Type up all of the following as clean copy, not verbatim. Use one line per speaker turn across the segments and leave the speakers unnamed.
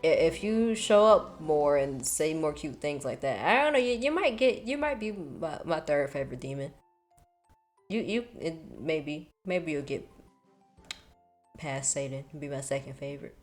if you show up more and say more cute things like that, I don't know. You might be my third favorite demon. Maybe you'll get past Satan and be my second favorite.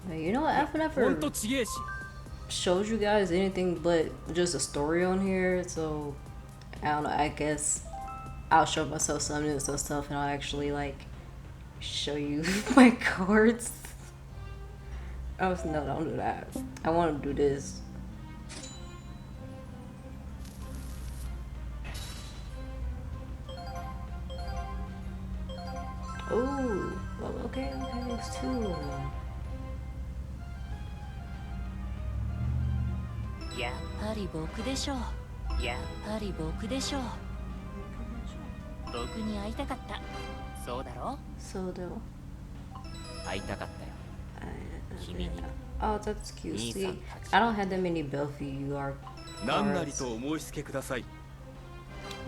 You know what? I've never showed you guys anything but just a story on here, so I don't know. I guess I'll show myself some new stuff, and I'll actually like show you my cards. Oh no, don't do that. I want to do this. Oh, well, okay, it's two.
やっぱり僕でしょう。やっぱり僕でしょう。僕に会いたかった。そうだろ？
そうだよ。
会いたかったよ。君に。
Oh, that's cute. See, I don't have that many Belphie cards.
何なりとお申し付けください。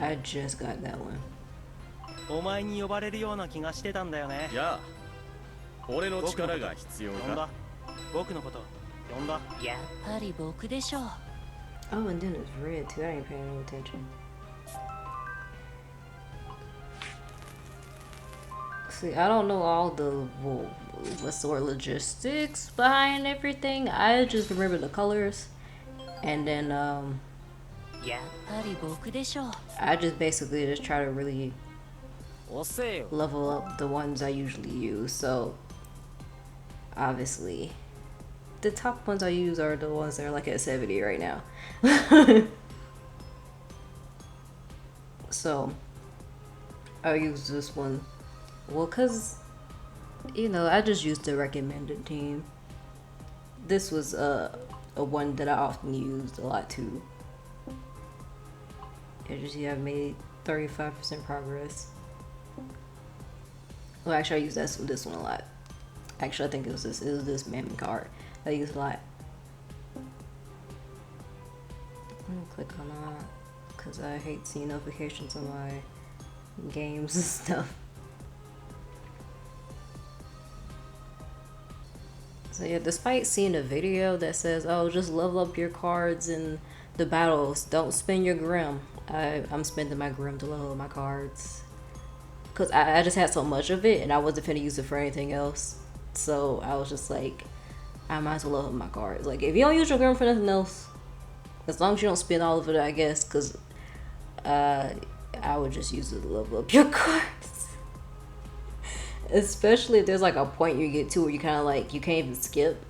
I just got that one.
お前に呼ばれるような気がしてたんだよね。
やあ、俺の力が必要か。
僕のこと呼んだ。
やっぱり僕でしょう。
Oh, and then it's red too. I ain't paying any attention. See, I don't know all the what's the word, logistics behind everything. I just remember the colors, and then
やっぱり僕でしょう。
I just basically just try to really level up the ones I usually use. So obviously the top ones I use are the ones that are like at 70 right now. So I'll use this one. Well, cause you know, I just used the recommended team. This was a one that I often used a lot too. It just, yeah, I made 35% progress. Well, actually, I used this one a lot. Actually, I think it was this mammy card I used a lot. I'm gonna click on that because I hate seeing notifications on my games and stuff. So yeah, despite seeing a video that says, oh, just level up your cards in the battles, don't spend your grim. I'm spending my grim to level up my cards. Because I just had so much of it and I wasn't finna use it for anything else. So I was just like, I might as well level up my cards. Like, if you don't use your grim for nothing else, as long as you don't spend all of it, I guess, because I would just use it to level up your cards. Especially if there's like a point you get to where you kind of like, you can't even skip.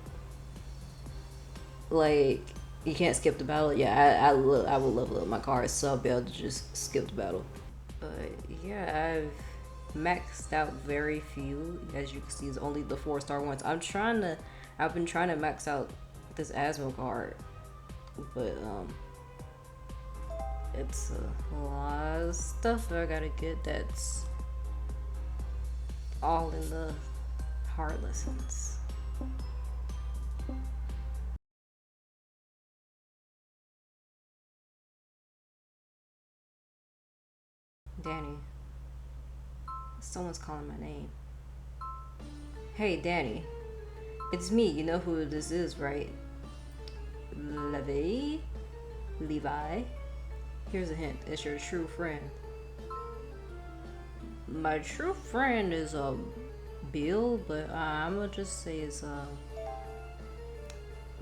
Like, you can't skip the battle. Yeah, I will level up my cards so I'll be able to just skip the battle. But yeah, I've maxed out very few. As you can see, it's only the 4-star ones. I've been trying to max out this Asmo card, but it's a lot of stuff that I gotta get that's all in the hard lessons. Danny. Someone's calling my name. Hey, Danny. It's me. You know who this is, right? Levi? Here's a hint. It's your true friend. My true friend is Bill, but I'm gonna just say it's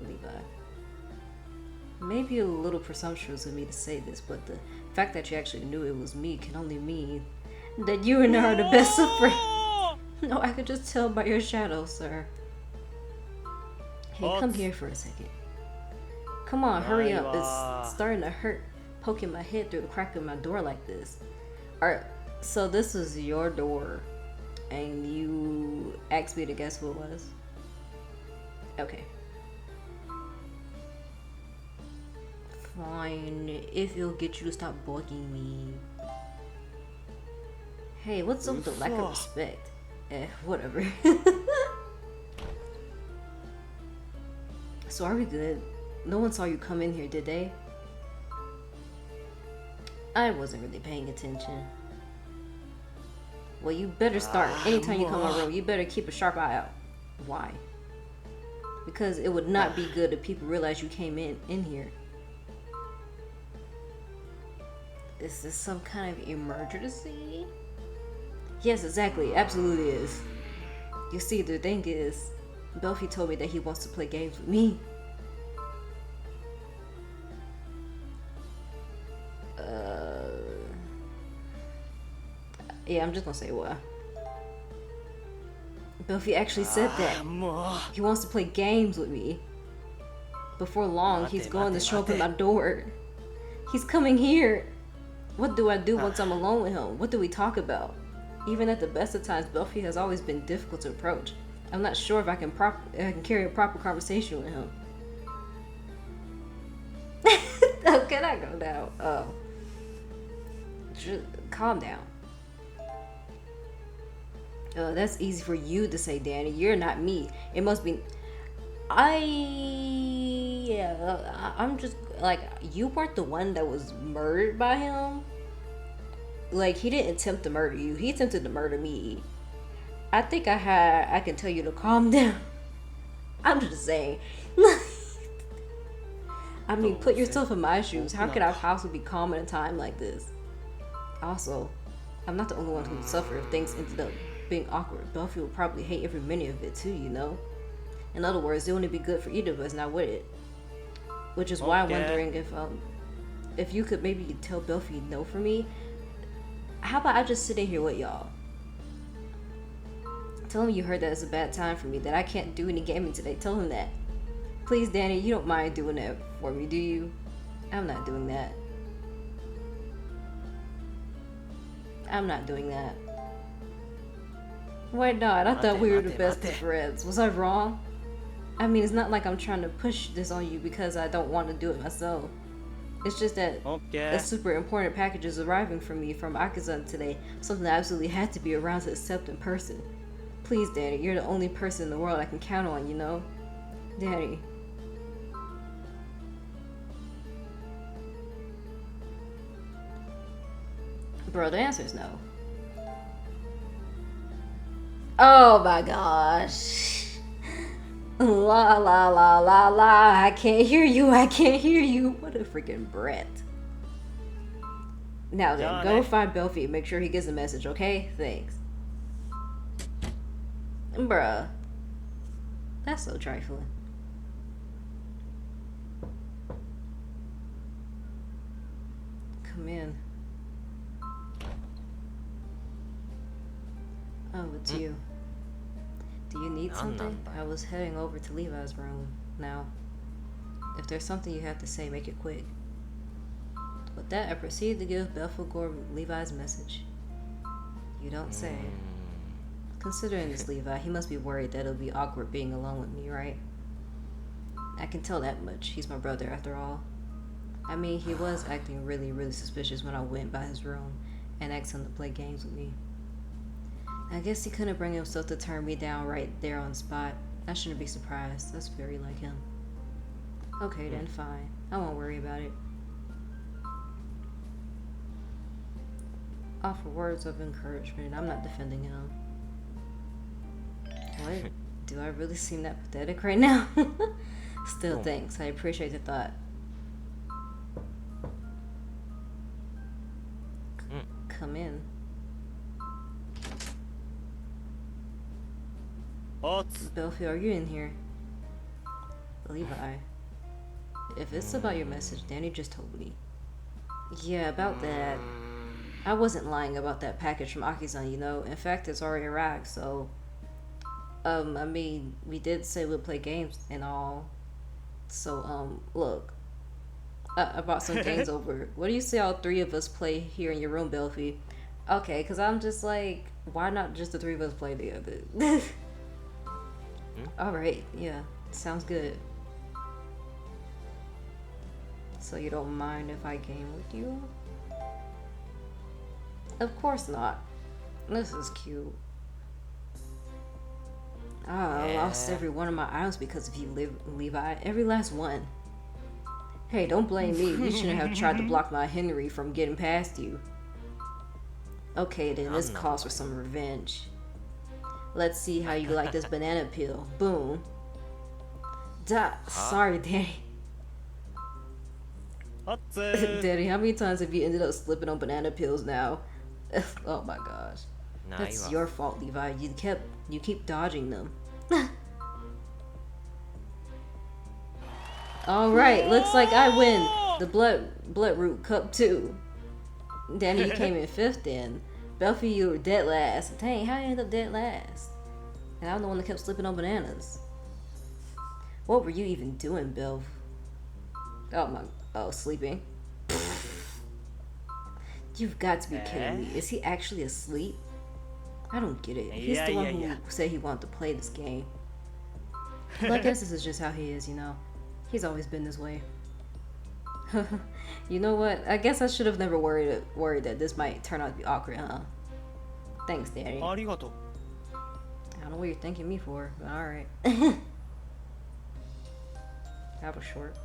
Levi. Maybe a little presumptuous of me to say this, but the fact that you actually knew it was me can only mean that you and I are the best of friends. No, I could just tell by your shadow, sir. Hey, come here for a second. Come on, hurry up. It's starting to hurt poking my head through the crack of my door like this. Alright, so this is your door, and you asked me to guess who it was? Okay. Fine, if it'll get you to stop bugging me. Hey, what's up with the lack of respect? Whatever. So are we good? No one saw you come in here, did they? I wasn't really paying attention. Well, you better start. Anytime you come on road, you better keep a sharp eye out. Why? Because it would not be good if people realize you came in here. Is this some kind of emergency? Yes, exactly. Absolutely is. You see, the thing is, Belphie told me that he wants to play games with me. Yeah, I'm just gonna say why. Belphie actually said that. He wants to play games with me. Before long, he's going to show up at my door. He's coming here. What do I do once I'm alone with him? What do we talk about? Even at the best of times, Belphie has always been difficult to approach. I'm not sure if I can carry a proper conversation with him. Oh, can I go now? Oh. Just calm down. That's easy for you to say, Danny. You're not me. It must be... I'm just... Like, you weren't the one that was murdered by him. Like, he didn't attempt to murder you. He attempted to murder me. I think I can tell you to calm down. I'm just saying. I mean, put yourself in my shoes. How could I possibly be calm at a time like this? Also, I'm not the only one who would suffer if things ended up being awkward. Belphie would probably hate every minute of it too, you know? In other words, it wouldn't be good for either of us, not would it? Which is why I'm wondering if you could maybe tell Belphie no for me. How about I just sit in here with y'all? Tell him you heard that it's a bad time for me, that I can't do any gaming today. Tell him that. Please, Danny, you don't mind doing that for me, do you? I'm not doing that. I'm not doing that. Why not? I thought we were the best of friends. Was I wrong? I mean, it's not like I'm trying to push this on you because I don't want to do it myself. It's just that a super important package is arriving for me from Akazan today. Something I absolutely had to be around to accept in person. Please, Danny, you're the only person in the world I can count on, you know? Danny. Bro, the answer is no. Oh my gosh. La la la la la. I can't hear you. I can't hear you. What a freaking brat. Now then, go find Belphie and make sure he gets a message, okay? Thanks. Bruh. That's so trifling. Come in. Oh, it's you. Do you need something? I was heading over to Levi's room now. If there's something you have to say, make it quick. With that, I proceeded to give Belphegor Levi's message. You don't say. Considering this Levi, he must be worried that it'll be awkward being alone with me, right? I can tell that much. He's my brother, after all. I mean, he was acting really, really suspicious when I went by his room and asked him to play games with me. I guess he couldn't bring himself to turn me down right there on the spot. I shouldn't be surprised. That's very like him. Okay then, fine. I won't worry about it. Offer words of encouragement. I'm not defending him. What? Do I really seem that pathetic right now? Still, thanks. I appreciate the thought. Come in. Belphie, are you in here? Levi. If it's about your message, Danny just told me. Yeah, about that. I wasn't lying about that package from Aki-san, you know. In fact, it's already arrived, so... I mean, we did say we'd play games and all. So, look. I brought some games over. What do you say all three of us play here in your room, Belphie? Okay, because I'm just like, why not just the three of us play together? Alright, yeah. Sounds good. So you don't mind if I game with you? Of course not. This is cute. I lost every one of my items because of you, Levi. Every last one. Hey, don't blame me. You shouldn't have tried to block my Henry from getting past you. Okay, then this calls for some revenge. Let's see how you like this banana peel. Boom. Sorry, Danny. Danny, how many times have you ended up slipping on banana peels now? Oh my gosh. That's your fault, Levi. You keep dodging them. Alright, looks like I win the Bloodroot Cup 2. Danny, you came in 5th then. Belphie, you were dead last. Dang, how you end up dead last? And I'm the one that kept slipping on bananas. What were you even doing, Belph? Oh, sleeping. You've got to be kidding me. Is he actually asleep? I don't get it. He's the one who said he wanted to play this game. Well, I guess this is just how he is, you know. He's always been this way. You know what? I guess I should have never worried that this might turn out to be awkward, huh? Thanks, Daddy. I don't know what you're thanking me for, but alright. That was short.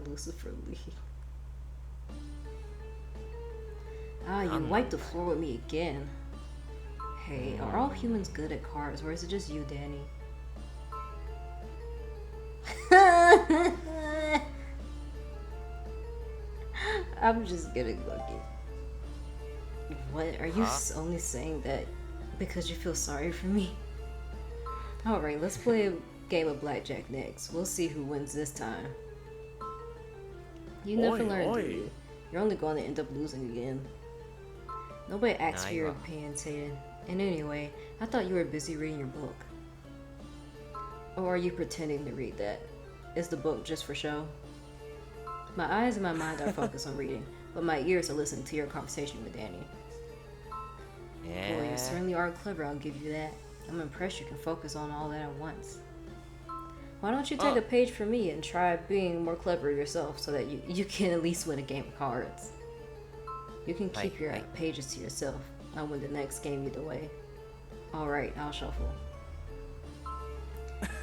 Lucifer Lee. You wiped the floor with me again. Hey, are all humans good at cards, or is it just you, Danny? I'm just getting lucky. What? Are you only saying that because you feel sorry for me? Alright, let's play a game of blackjack next. We'll see who wins this time. You never learn, do you? You're only going to end up losing again. Nobody asked for your opinion, Satan. And anyway, I thought you were busy reading your book. Or are you pretending to read that? Is the book just for show? My eyes and my mind are focused on reading, but my ears are listening to your conversation with Danny. Yeah. Boy, you certainly are clever, I'll give you that. I'm impressed you can focus on all that at once. Why don't you take a page from me and try being more clever yourself so that you can at least win a game of cards? You can keep your pages to yourself. I'll win the next game either way. Alright, I'll shuffle.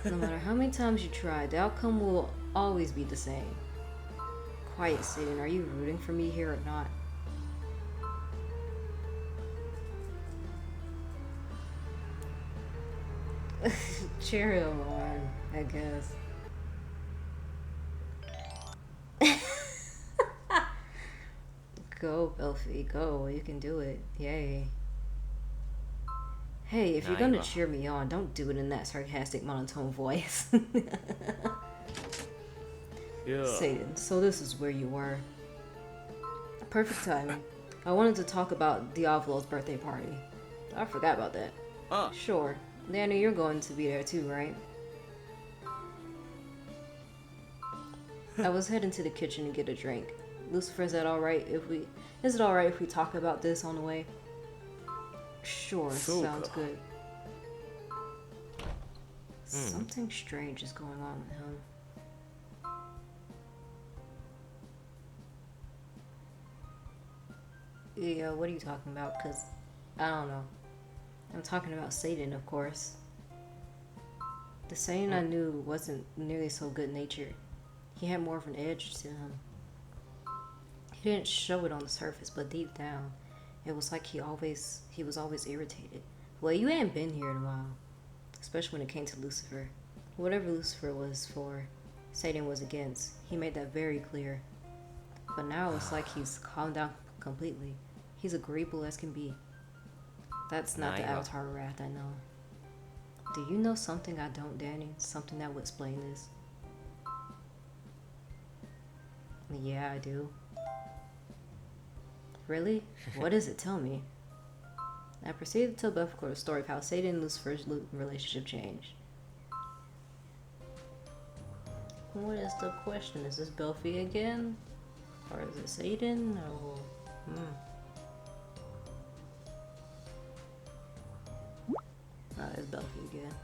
No matter how many times you try, the outcome will always be the same. Quiet, Satan. Are you rooting for me here or not? Cheer him on, I guess. Go, Belphie, go. You can do it. Yay. Hey, if you're gonna cheer me on, don't do it in that sarcastic monotone voice. Satan, so this is where you were. Perfect timing. I wanted to talk about Diavolo's birthday party. I forgot about that. Sure. Danny, you're going to be there too, right? I was heading to the kitchen to get a drink. Lucifer, is it alright if we talk about this on the way? Sure, sounds good. Something strange is going on with him. Yeah, what are you talking about? Because, I don't know. I'm talking about Satan, of course. The Satan I knew wasn't nearly so good-natured. He had more of an edge to him. He didn't show it on the surface, but deep down, It was like he was always irritated. Well, you ain't been here in a while, especially when it came to Lucifer. Whatever Lucifer was for, Satan was against. He made that very clear. But now it's like he's calmed down completely. He's agreeable as can be. That's not the Avatar Wrath I know. Do you know something I don't, Danny? Something that would explain this? Yeah, I do. Really? What does it tell me? I proceeded to tell Belphie the story of how Satan and Lucifer's relationship changed. What is the question? Is this Belphie again? Or is it Satan? Or... No, it's Belphie again.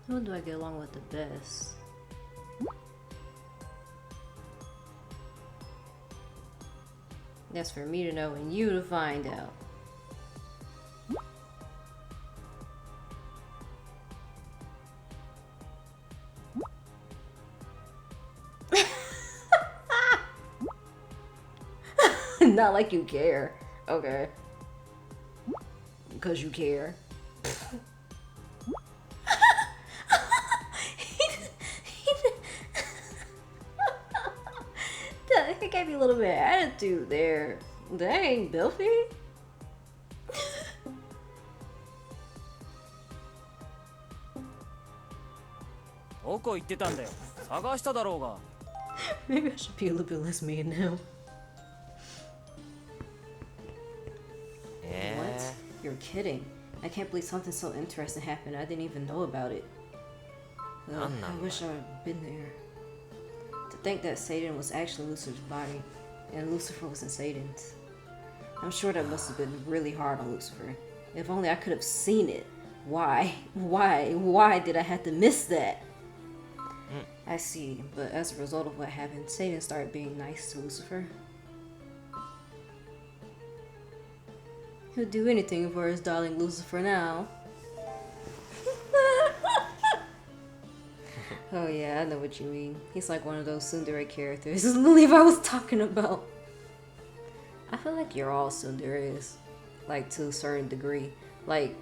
Who do I get along with the best? That's for me to know and you to find out. Not like you care. Okay. Because you care. He gave me a little bit of attitude there. Dang, Belphie.
どこ行ってたんだよ。探しただろうが。
Maybe I should be a little bit less mean now. What? You're kidding. I can't believe something so interesting happened. I didn't even know about it. Ugh, I wish I had been there. To think that Satan was actually Lucifer's body, and Lucifer was in Satan's. I'm sure that must have been really hard on Lucifer. If only I could have seen it. Why did I have to miss that? I see, but as a result of what happened, Satan started being nice to Lucifer. He'll do anything for his darling Lucifer now. Oh yeah, I know what you mean. He's like one of those tsundere characters Levi was talking about. I feel like you're all tsunderes, like to a certain degree. Like,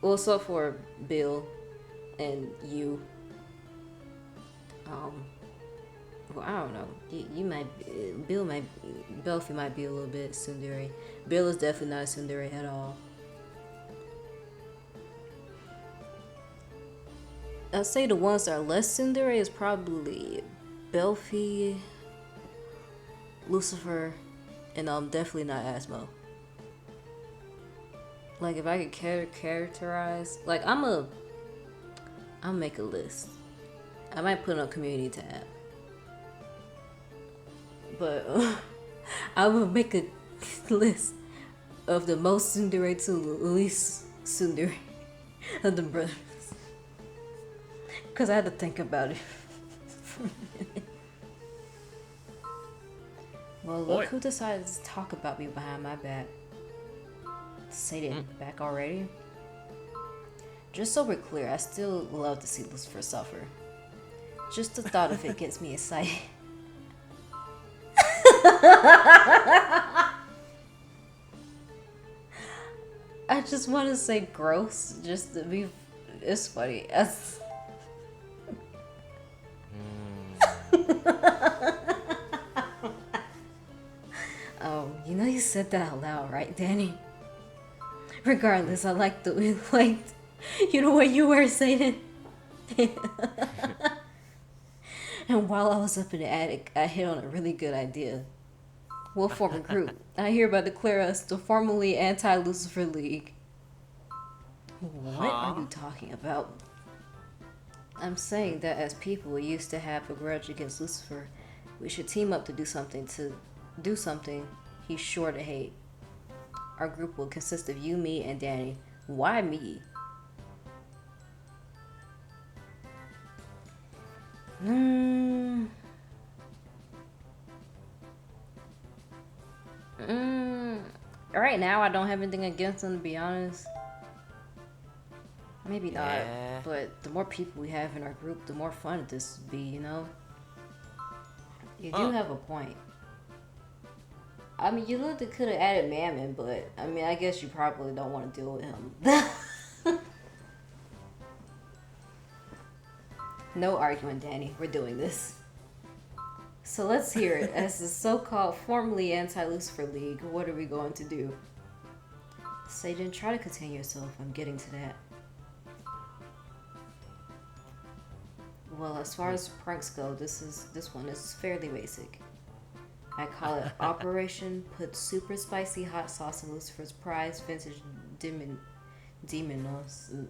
well, so for Bill and you. Well, I don't know. You might, Belphie might be a little bit tsundere. Bill is definitely not a tsundere at all. I'd say the ones that are less tsundere is probably Belphie, Lucifer, and definitely not Asmo. Like if I could characterize, like I'll make a list. I might put it on community tab. But I will make a list of the most tsundere to the least tsundere of the brothers. Because I had to think about it for a minute. Well, look who decided to talk about me behind my back. Satan, back already? Just so we're clear, I still love to see Lucifer suffer. Just the thought of it gets me excited. I just want to say gross, just to be. It's funny. You know you said that out loud, right, Danny? Regardless, I like the you know what you were saying. And while I was up in the attic, I hit on a really good idea. We'll form a group. I hereby declare us the formerly Anti-Lucifer League. What are you talking about? I'm saying that as people we used to have a grudge against Lucifer, we should team up to do something he's sure to hate. Our group will consist of you, me, and Danny. Why me? Right now, I don't have anything against him, to be honest. Maybe not, but the more people we have in our group, the more fun this would be, you know? You do have a point. I mean, you literally could have added Mammon, but I mean, I guess you probably don't want to deal with him. No arguing, Danny. We're doing this. So let's hear it. As the so-called formerly Anti-Lucifer League, what are we going to do? Satan, try to contain yourself. I'm getting to that. Well, as far as pranks go, this one is fairly basic. I call it Operation Put Super Spicy Hot Sauce in Lucifer's prize vintage demonos.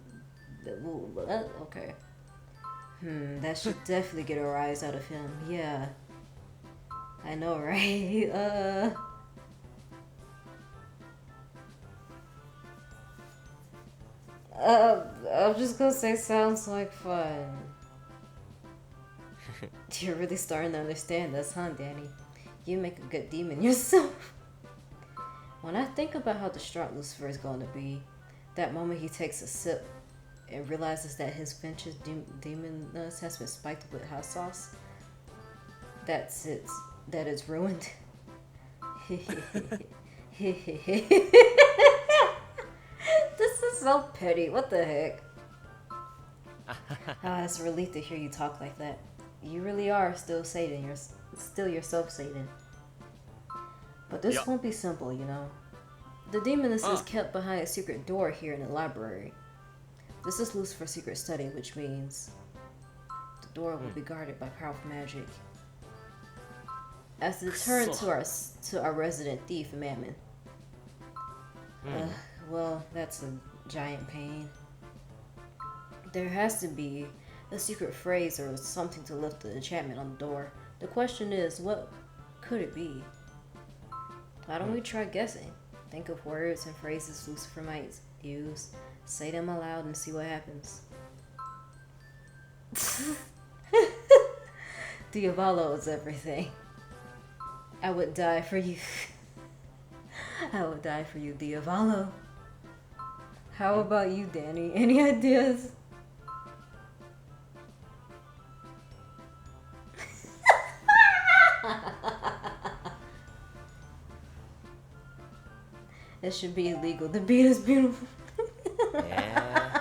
Okay. That should definitely get a rise out of him. Yeah. I know, right? I'm just gonna say sounds like fun. You're really starting to understand this, huh, Danny? You make a good demon yourself. When I think about how distraught Lucifer is going to be, that moment he takes a sip and realizes that his venture's demonness has been spiked with hot sauce, that's it. That is ruined. This is so petty. What the heck? It's a relief to hear you talk like that. You really are still Satan. You're still yourself, Satan. But this won't be simple, you know. The demoness is kept behind a secret door here in the library. This is Lucifer's secret study, which means the door will be guarded by powerful magic. As a deterrent to our resident thief, Mammon. Well, that's a giant pain. There has to be a secret phrase or something to lift the enchantment on the door. The question is, what could it be? Why don't we try guessing? Think of words and phrases Lucifer might use. Say them aloud and see what happens. Diavolo is everything. I would die for you. I would die for you, Diavolo. How about you, Danny? Any ideas? It should be illegal to be this beautiful.
Yeah.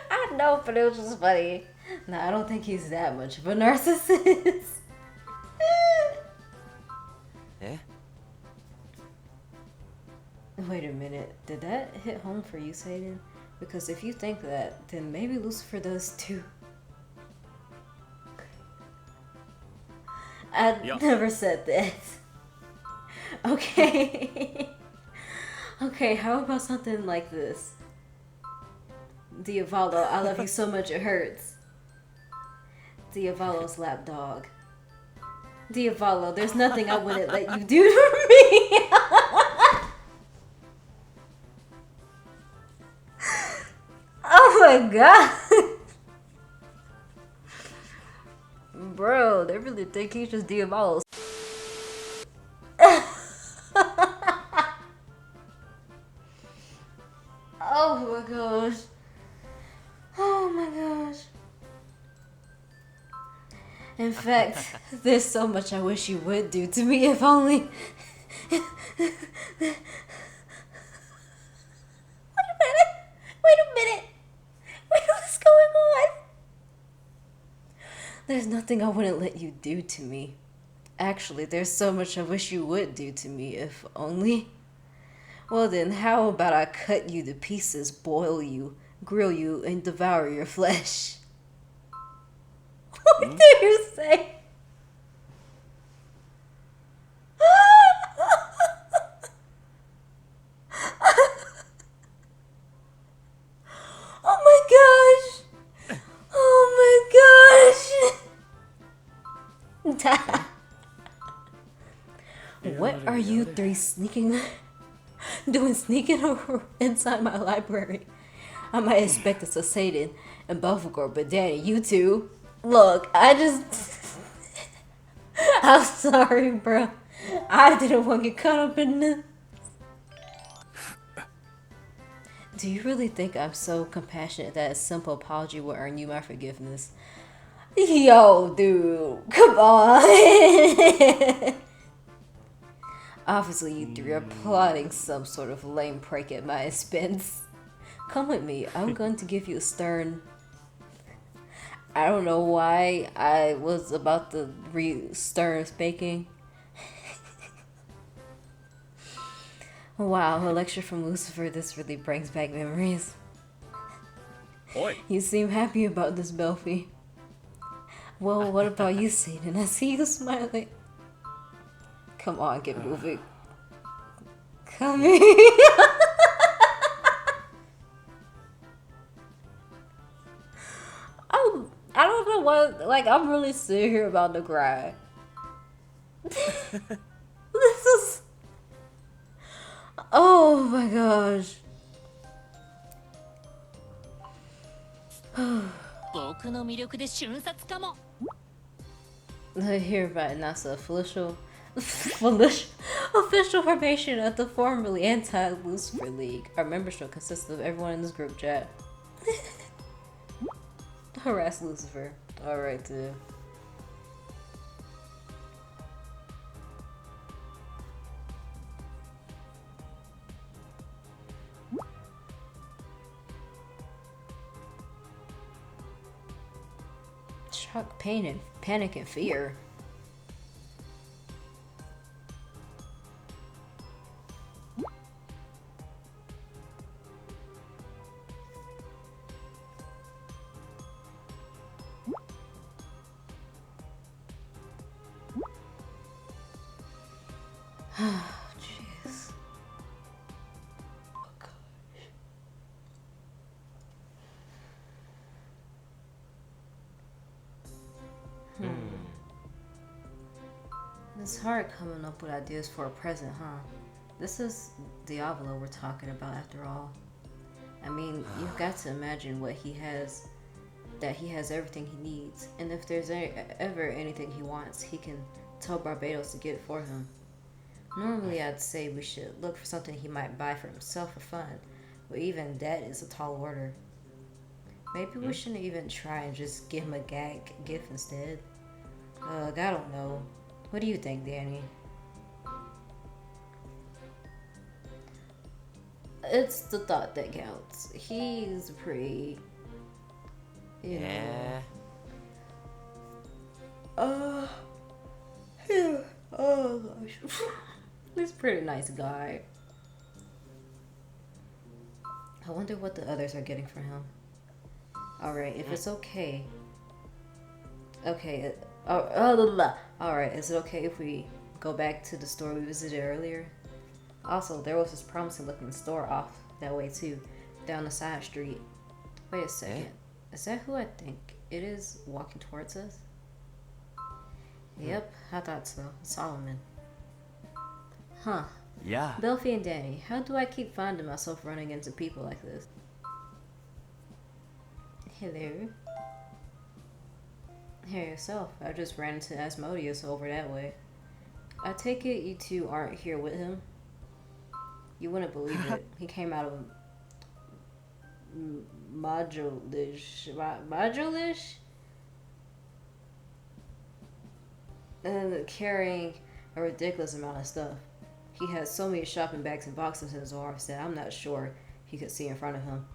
I know, but it was just funny. No, I don't think he's that much of a narcissist.
Eh?
Wait a minute. Did that hit home for you, Satan? Because if you think that, then maybe Lucifer does too. I never said that. Okay. Okay, how about something like this? Diavolo, I love you so much it hurts. Diavolo's lapdog. Diavolo, there's nothing I wouldn't let you do to me. Oh my god. Bro, they really think he's just Diavolo. Oh my gosh. Oh my gosh. In fact, there's so much I wish you would do to me if only. Wait a minute. Wait, what's going on? There's nothing I wouldn't let you do to me. Actually, there's so much I wish you would do to me if only. Well then, how about I cut you to pieces, boil you, grill you, and devour your flesh? What did you say? Oh my gosh! Oh my gosh! What are you three sneaking inside my library? I might expect it's a Satan and Belphie, but Danny, you two. Look, I'm sorry, bro. I didn't want to get caught up in this. Do you really think I'm so compassionate that a simple apology will earn you my forgiveness? Yo, dude, come on. Obviously, you three are plotting some sort of lame prank at my expense. Come with me. I'm going to give you a stern. I don't know why I was about to read stern spanking. Wow, a lecture from Lucifer. This really brings back memories.
Oi.
You seem happy about this, Belphie. Well, what about you, Satan? I see you smiling. Come on, get moving. Come here. I don't know what, like, I'm really sitting here about to cry. This is... Oh my gosh.
僕の魅力で瞬殺かも。
Hereby announce the official formation of the formerly Anti-Lucifer League. Our membership consists of everyone in this group chat. Harass Lucifer. Alright, dude. Shock, pain, and panic and fear. Jeez. Oh gosh. It's hard coming up with ideas for a present, huh? This is Diavolo we're talking about after all. I mean, you've got to imagine what he has, that he has everything he needs. And if there's ever anything he wants, he can tell Barbados to get it for him. Normally I'd say we should look for something he might buy for himself for fun, but even that is a tall order. Maybe we shouldn't even try and just give him a gag gift instead. I don't know. What do you think, Danny? It's the thought that counts. He's pretty... You know. Yeah. Oh gosh. He's a pretty nice guy. I wonder what the others are getting for him. Alright, if it's okay. Okay, alright, is it okay if we go back to the store we visited earlier? Also, there was this promising looking store off that way too, down the side street. Wait a second. Is that who I think it is walking towards us? Yep, I thought so. Solomon. Huh.
Yeah.
Belphie and Danny, how do I keep finding myself running into people like this? Hello. Hey yourself, I just ran into Asmodeus over that way. I take it you two aren't here with him? You wouldn't believe it. He came out of Modulish? And carrying a ridiculous amount of stuff. He has so many shopping bags and boxes in his arms that I'm not sure he could see in front of him.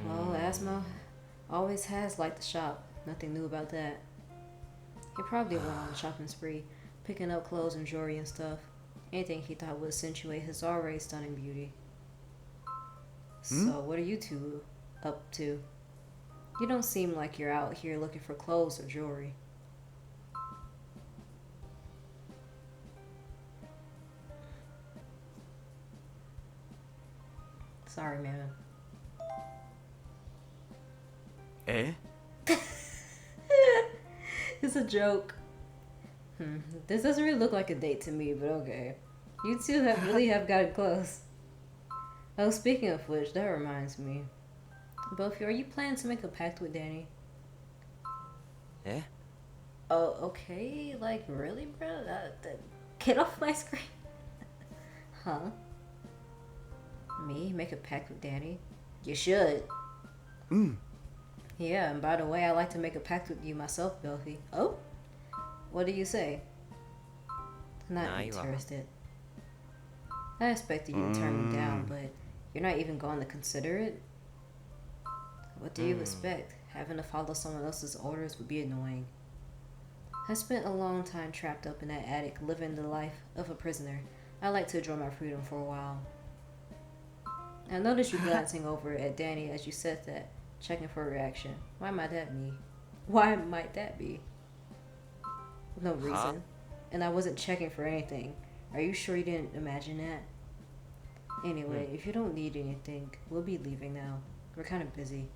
Well, Asmo always has liked the shop. Nothing new about that. He probably went on a shopping spree, picking up clothes and jewelry and stuff. Anything he thought would accentuate his already stunning beauty. So, what are you two up to? You don't seem like you're out here looking for clothes or jewelry. Sorry, man.
Eh?
It's a joke. This doesn't really look like a date to me, but okay. You two really have gotten close. Oh, speaking of which, that reminds me. Belphie, are you planning to make a pact with Danny?
Eh?
Oh, okay. Like, really, bro? Get off my screen. Huh? Me? Make a pact with Danny? You should. Yeah, and by the way, I like to make a pact with you myself, Belphie. Oh? What do you say? Not
Nah, you are.
interested. I expected you to turn me down, but you're not even going to consider it? What do you expect? Having to follow someone else's orders would be annoying. I spent a long time trapped up in that attic, living the life of a prisoner. I like to enjoy my freedom for a while. I noticed you glancing over at Danny as you said that, checking for a reaction. Why might that be? Why might that be? No reason.
Huh?
And I wasn't checking for anything. Are you sure you didn't imagine that? Anyway, if you don't need anything, we'll be leaving now. We're kind of busy.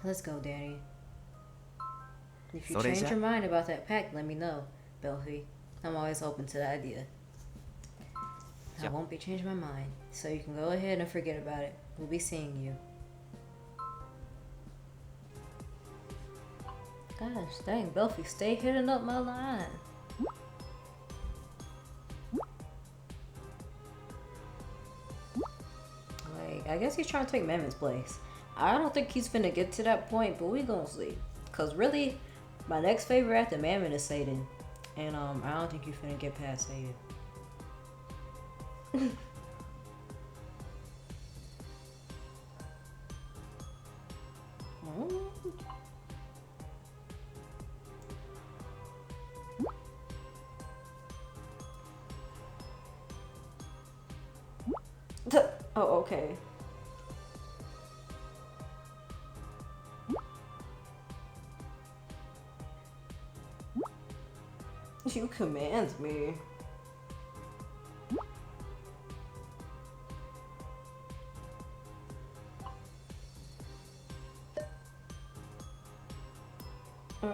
Let's go, Danny. If you change your mind about that pact, let me know, Belphie. I'm always open to the idea. I won't be changing my mind, so you can go ahead and forget about it. We'll be seeing you. Gosh, dang, Belphie, stay hitting up my line. Like, I guess he's trying to take Mammon's place. I don't think he's finna get to that point, but we gonna see. Cause really, my next favorite after Mammon is Satan. And I don't think you're finna get past Satan. Oh, okay. You command me.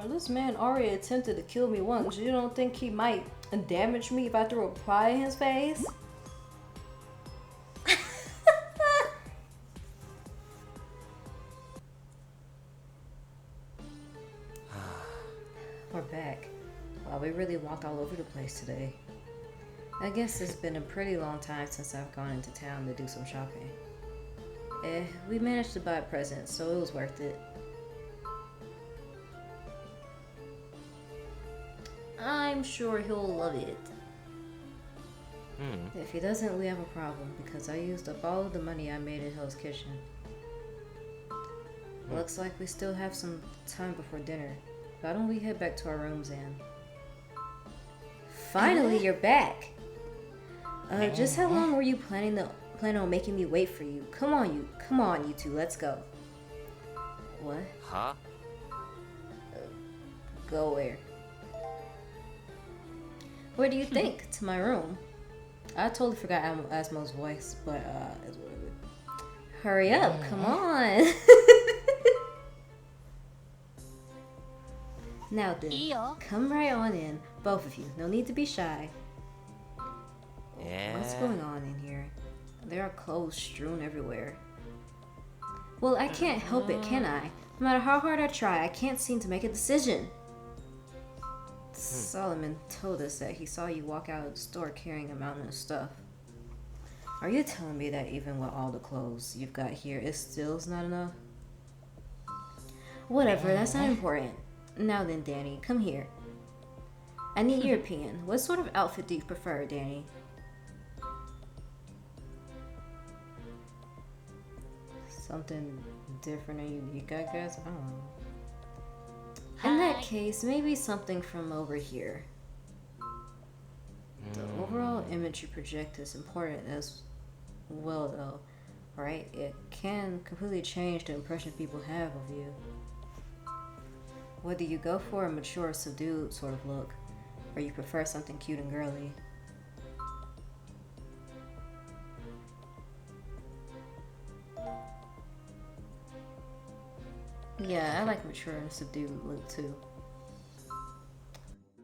This man already attempted to kill me once. You don't think he might damage me if I threw a pie in his face? We're back. Wow, we really walked all over the place today. I guess it's been a pretty long time since I've gone into town to do some shopping. We managed to buy presents, so it was worth it. I'm sure he'll love it. If he doesn't, we have a problem, because I used up all of the money I made in Hell's Kitchen. Looks like we still have some time before dinner. Why don't we head back to our rooms, Anne? Finally, you're back! Just how long were you planning on making me wait for you? Come on, you two, let's go. What?
Huh?
Go where? Where do you think? To my room. I totally forgot Asmo's voice, but it's whatever. Hurry up, come on. Now then, come right on in, both of you. No need to be shy.
Yeah.
What's going on in here? There are clothes strewn everywhere. Well, I can't help it, can I? No matter how hard I try, I can't seem to make a decision. Solomon told us that he saw you walk out of the store carrying a mountain of stuff. Are you telling me that even with all the clothes you've got here, it still's not enough? Whatever, that's not important. Now then, Danny, come here. I need your opinion. What sort of outfit do you prefer, Danny? Something different and unique, I guess? I don't know. In that case, maybe something from over here. The overall image you project is important as well, though, right? It can completely change the impression people have of you. Whether you go for a mature, subdued sort of look, or you prefer something cute and girly. Yeah, I like mature and subdued look too.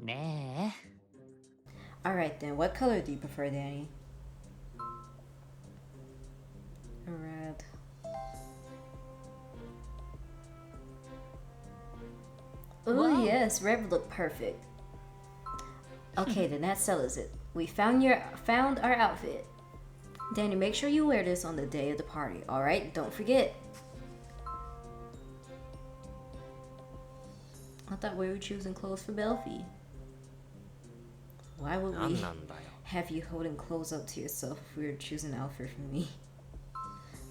Nah.
Alright then, what color do you prefer, Danny? Red. Oh yes, red would look perfect. Okay, then that settles it. We found our outfit. Danny, make sure you wear this on the day of the party, alright? Don't forget. I thought we were choosing clothes for Belphie. Why would
何
we
なんだよ。
have you holding clothes up to yourself if we were choosing an outfit for me?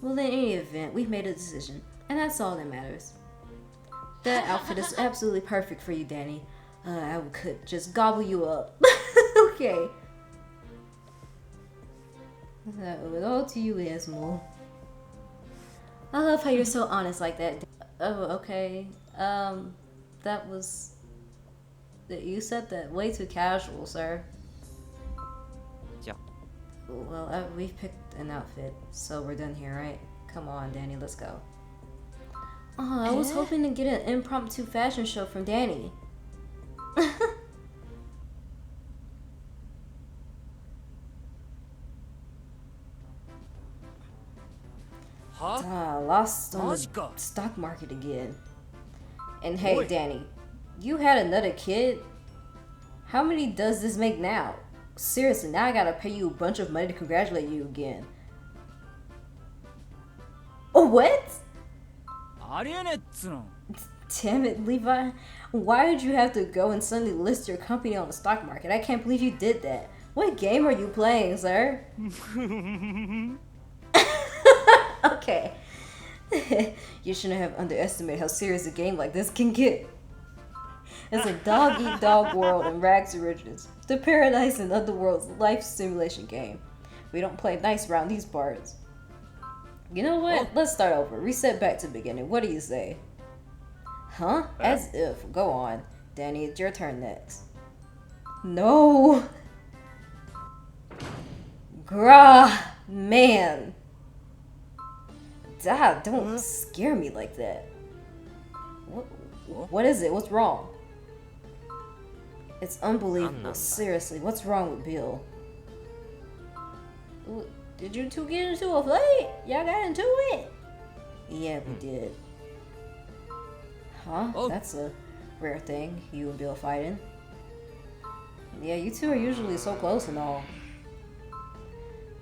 Well, in any event, we've made a decision, and that's all that matters. That outfit is absolutely perfect for you, Danny. I could just gobble you up. Okay. That was all to you, Asmo. I love how you're so honest like that. Oh, okay. That was... You said that way too casual, sir.
Yeah.
Well, we've picked an outfit, so we're done here, right? Come on, Danny, let's go. Oh, I was hoping to get an impromptu fashion show from Danny. Lost on the stock market again. And hey,
Oi.
Danny, you had another kid? How many does this make now? Seriously, now I gotta pay you a bunch of money to congratulate you again. Oh, what?
ありえねえっつの。
Damn it, Levi. Why did you have to go and suddenly list your company on the stock market? I can't believe you did that. What game are you playing, sir? Okay. You shouldn't have underestimated how serious a game like this can get. It's a dog-eat-dog world in Rags Origins. The Paradise and Underworld's life simulation game. We don't play nice around these parts. You know what? Let's start over. Reset back to the beginning. What do you say? Huh? As if. Go on. Danny, it's your turn next. No! Grah! Man! Dad, don't scare me like that. What is it? What's wrong? It's unbelievable. Seriously, what's wrong with Bill? Did you two get into a fight? Y'all got into it? Yeah, we did. Huh? That's a rare thing, you and Bill fighting. Yeah, you two are usually so close and all.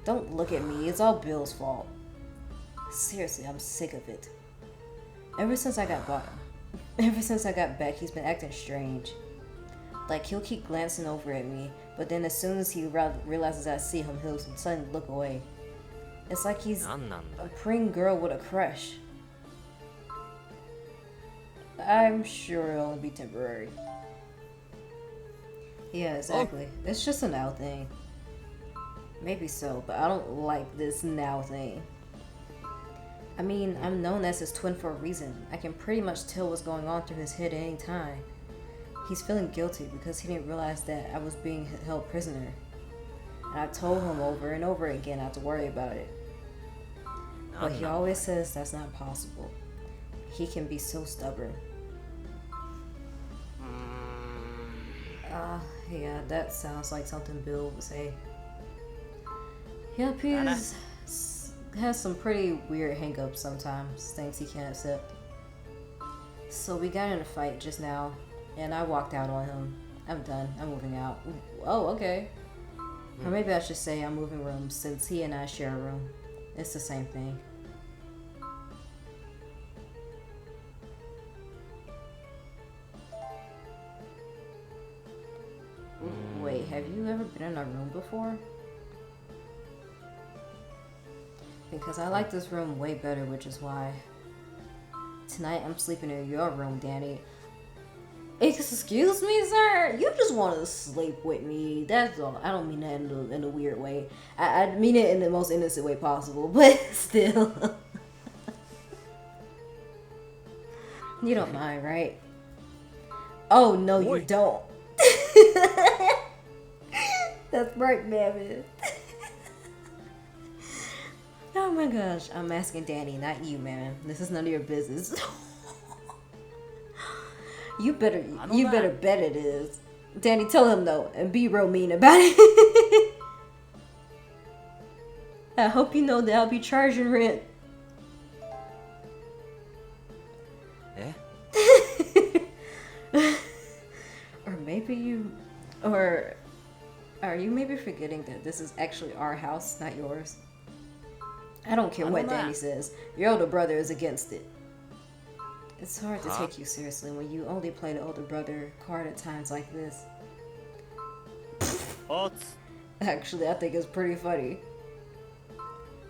Don't look at me, it's all Bill's fault. Seriously, I'm sick of it. Ever since I got back, he's been acting strange. Like, he'll keep glancing over at me, but then as soon as he realizes I see him, he'll suddenly look away. It's like he's a preteen girl with a crush. I'm sure it'll only be temporary. Yeah, exactly. It's just a now thing. Maybe so, but I don't like this now thing. I mean, I'm known as his twin for a reason. I can pretty much tell what's going on through his head at any time. He's feeling guilty because he didn't realize that I was being held prisoner. And I told him over and over again not to worry about it. But he always says that's not possible. He can be so stubborn. Yeah, that sounds like something Bill would say. Yep, he has some pretty weird hang-ups sometimes, things he can't accept. So we got in a fight just now, and I walked out on him. I'm done. I'm moving out. Oh, okay. Or maybe I should say I'm moving rooms since he and I share a room. It's the same thing. Wait, have you ever been in a room before? Because I like this room way better, which is why tonight I'm sleeping in your room, Danny. Excuse me, sir? You just want to sleep with me. That's all. I don't mean that in a weird way. I mean it in the most innocent way possible, but still. You don't mind, right? Oh, no, you don't. That's right, Mammoth. Oh my gosh, I'm asking Danny, not you, man. This is none of your business. You better bet it is. Danny, tell him though, and be real mean about it. I hope you know that I'll be charging rent. Or maybe you, or are you maybe forgetting that this is actually our house, not yours? I don't care what Danny says. Your older brother is against it. It's hard to take you seriously when you only play the older brother card at times like this.
おつ
Actually, I think it's pretty funny.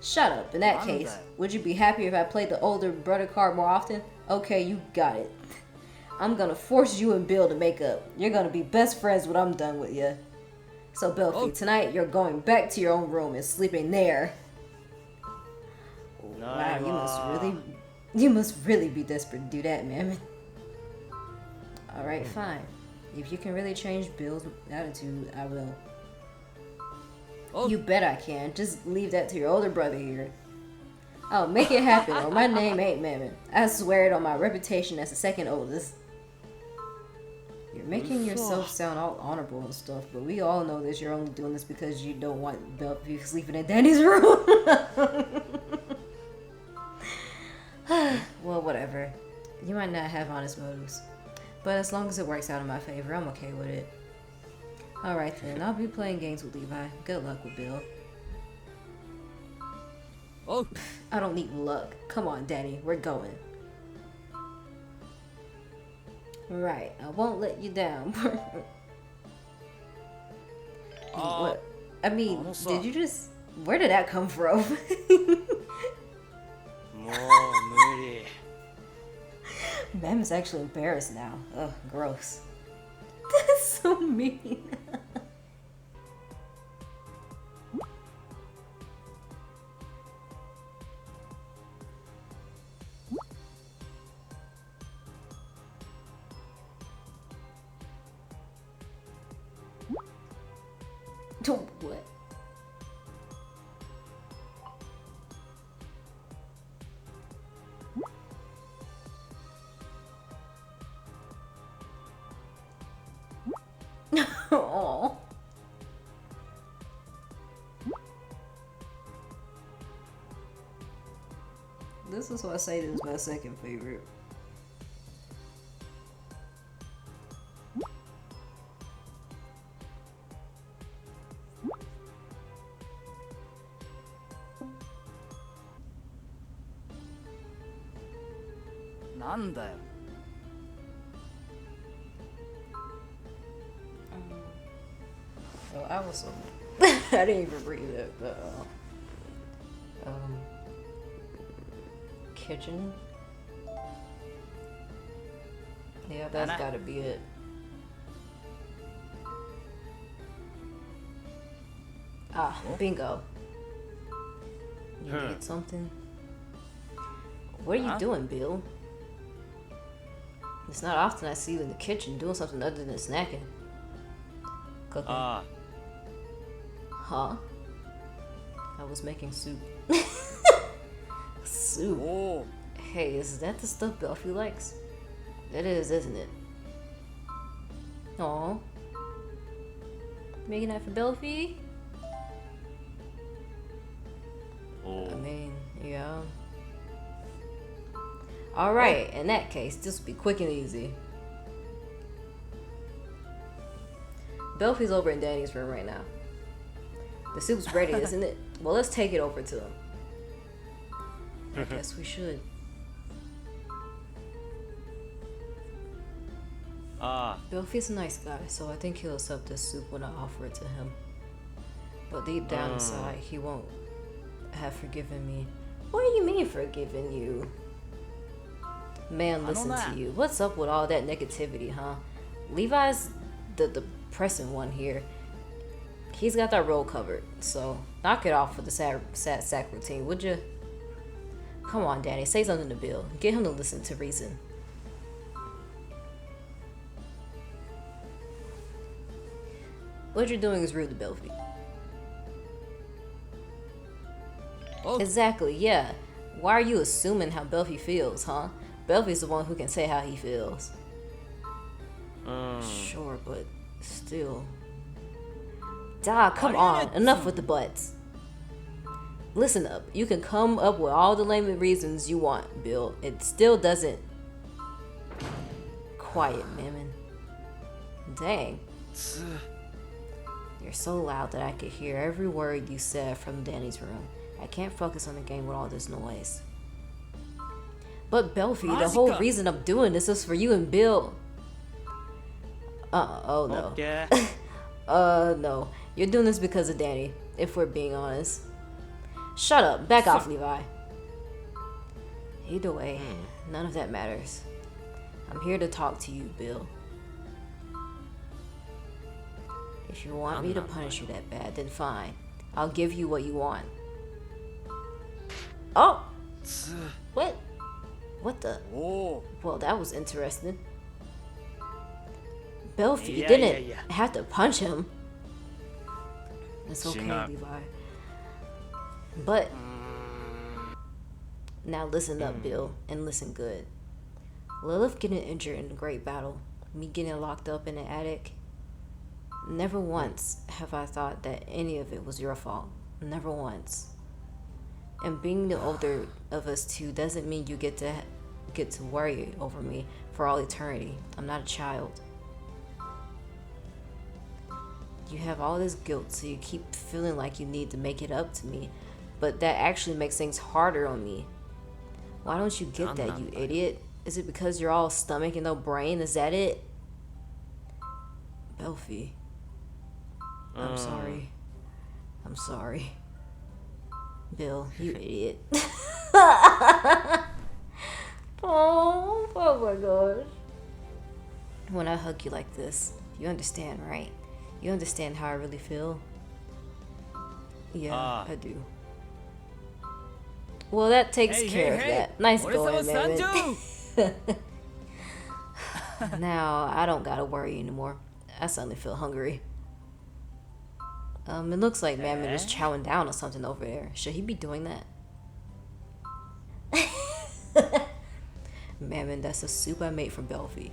Shut up. In that case, would you be happy if I played the older brother card more often? Okay, you got it. I'm gonna force you and Bill to make up. You're gonna be best friends when I'm done with you. So, Belphie, tonight you're going back to your own room and sleeping there. Wow, you must really be desperate to do that, man. Alright, fine. If you can really change Bill's attitude, I will. You bet I can. Just leave that to your older brother here. Oh, make it happen, or my name ain't Mammon. I swear it on my reputation as the second oldest. You're making yourself sound all honorable and stuff, but we all know that you're only doing this because you don't want Belphie sleeping in Danny's room. Well, whatever. You might not have honest motives, but as long as it works out in my favor, I'm okay with it. Alright then, I'll be playing games with Levi. Good luck with Bill.
Oh,
I don't need luck. Come on, Danny, we're going. Right, I won't let you down. What? I mean, did you just... Where did that come from?
もう無理
Mem is actually embarrassed now. Ugh, gross. That's so mean. What? Aww. This is why I say this is my second favorite. Oh, I was I didn't even read it, but kitchen. Yeah, that's gotta be it. Ah, bingo. You need something? What are you doing, Bill? It's not often I see you in the kitchen doing something other than snacking. Cooking. Huh? I was making soup. Soup?
oh,
Hey, is that the stuff Belphie likes? It is, isn't it? Aw. Making that for Belphie? I mean, yeah. Alright, in that case, this will be quick and easy. Belphie's over in Danny's room right now. The soup's ready, isn't it? Well, let's take it over to him. I guess we should. Belphie's a nice guy, so I think he'll accept this soup when I offer it to him. But deep down inside, he won't have forgiven me. What do you mean forgiven you? Man, listen to you. What's up with all that negativity, huh? Levi's the depressing one here. He's got that role covered, so knock it off for the sad sack routine, would you? Come on, Danny, say something to Bill. Get him to listen to reason. What you're doing is rude to Belphie. Exactly, yeah. Why are you assuming how Belphie feels, huh? Belphie's the one who can say how he feels. Sure, but still. Duh, come on. Enough with the buts. Listen up. You can come up with all the lame reasons you want, Bill. It still doesn't. Quiet, Mammon. Dang. You're so loud that I could hear every word you said from Danny's room. I can't focus on the game with all this noise. But Belphie, the whole reason I'm doing this is for you and Bill. Oh no.
Okay.
No. You're doing this because of Danny, if we're being honest. Shut up. Back off, Levi. Either way, none of that matters. I'm here to talk to you, Bill. If you want me to punish you that bad, then fine. I'll give you what you want. Oh! What? What the? Well, that was interesting. Belphie, you didn't have to punch him. It's okay, Levi. But now listen up, Bill, and listen good. Lilith getting injured in the great battle, me getting locked up in the attic. Never once have I thought that any of it was your fault. Never once. And being the older of us two doesn't mean you get to worry over me for all eternity. I'm not a child. You have all this guilt, so you keep feeling like you need to make it up to me, but that actually makes things harder on me. Why don't you get that, you idiot? Is it because you're all stomach and no brain? Is that it? Belphie. I'm sorry. I'm sorry. Bill, you idiot. Oh my gosh. When I hug you like this, you understand, right? You understand how I really feel? Yeah, I do. Well, that takes care of that. Nice going, man. Now, I don't gotta worry anymore. I suddenly feel hungry. It looks like Mammon is chowing down on something over there. Should he be doing that? Mammon, that's the soup I made for Belphie.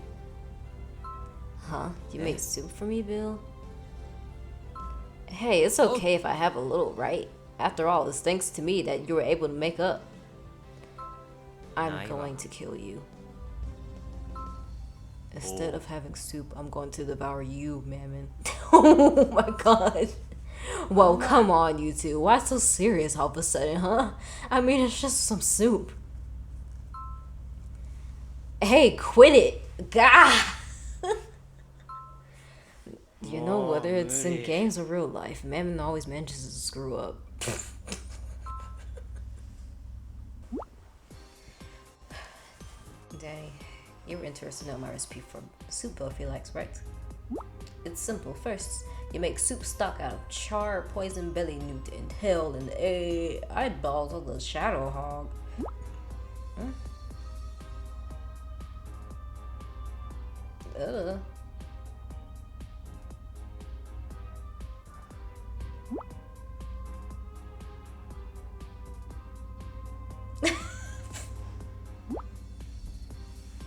Huh? You made soup for me, Bill? Hey, it's okay if I have a little, right? After all, it's thanks to me that you were able to make up. I'm going to kill you. Instead of having soup, I'm going to devour you, Mammon. Oh my god. Whoa, come on, you two. Why so serious all of a sudden, huh? I mean, it's just some soup. Hey, quit it. Gah! You know, whether it's in games or real life, Mammon always manages to screw up. Danny, you're interested in my recipe for soup Belphie likes, right? It's simple. First, you make soup stock out of char, poison belly newt, and hell, and eyeballs of the shadow hog. Ugh.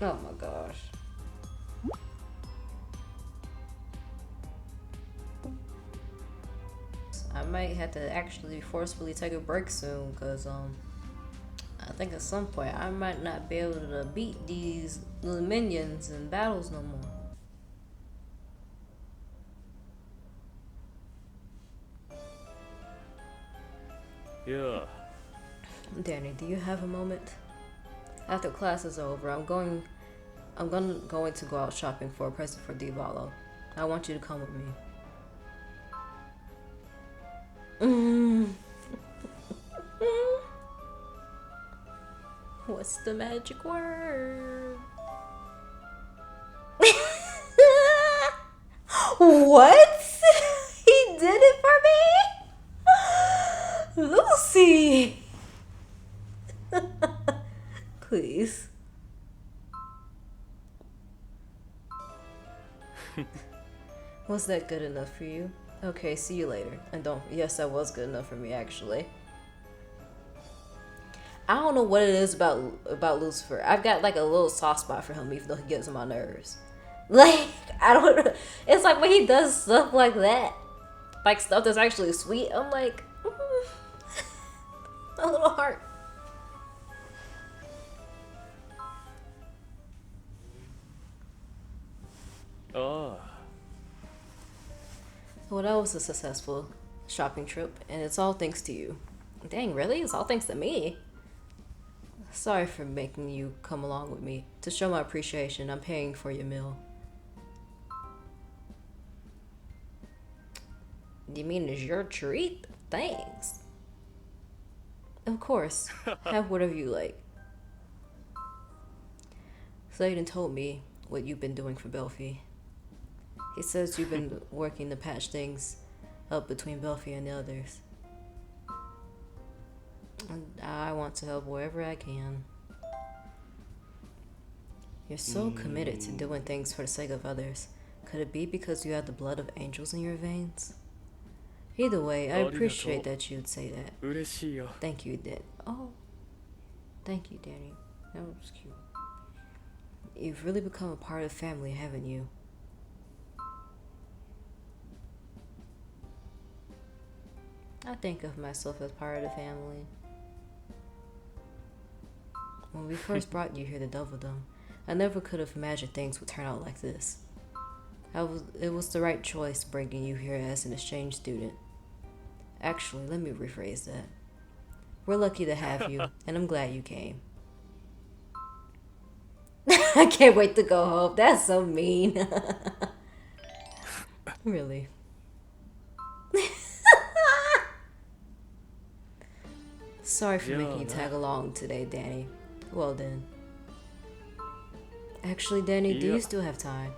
Oh my gosh. I might have to actually forcefully take a break soon, cause I think at some point I might not be able to beat these little minions in battles no more.
Yeah.
Danny, do you have a moment? After class is over, I'm going to go out shopping for a present for Diavolo. I want you to come with me. What's the magic word? What? He did it for me? Lucy! Please. Was that good enough for you? Okay, see you later. And don't. Yes, that was good enough for me, actually. I don't know what it is about Lucifer. I've got like a little soft spot for him, even though he gets on my nerves. Like, I don't know. It's like when he does stuff like that, like stuff that's actually sweet, I'm like, a little heart.
Oh.
Well, that was a successful shopping trip, and it's all thanks to you. Dang, really? It's all thanks to me? Sorry for making you come along with me. To show my appreciation, I'm paying for your meal. You mean it's your treat? Thanks. Of course. Have whatever you like. Sladen told me what you've been doing for Belphie. He says you've been working to patch things up between Belphie and the others. And I want to help wherever I can. You're so committed to doing things for the sake of others. Could it be because you have the blood of angels in your veins? Either way, I appreciate that you'd say that.
嬉しいよ。
Thank you, Dan. Oh, thank you, Danny. That was cute. You've really become a part of the family, haven't you? I think of myself as part of the family. When we first brought you here to Diavolo, I never could have imagined things would turn out like this. It was the right choice bringing you here as an exchange student. Actually, let me rephrase that. We're lucky to have you, and I'm glad you came. I can't wait to go home. That's so mean. Really. Sorry for making you tag along today, Danny. Well then. Actually, Danny, do you still have time?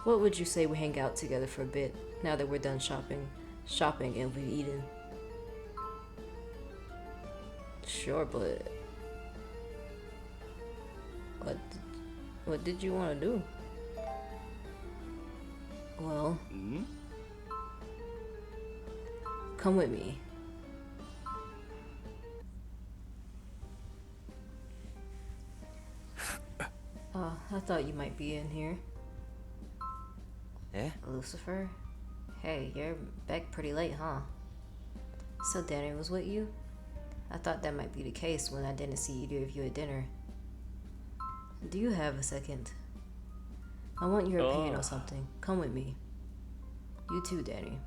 What would you say we hang out together for a bit, now that we're done shopping and we've eaten? Sure, but... What did you want to do? Well... Come with me. I thought you might be in here.
Eh?
Lucifer? Hey, you're back pretty late, huh? So Danny was with you? I thought that might be the case when I didn't see either of you at dinner. Do you have a second? I want your opinion on something. Come with me. You too, Danny.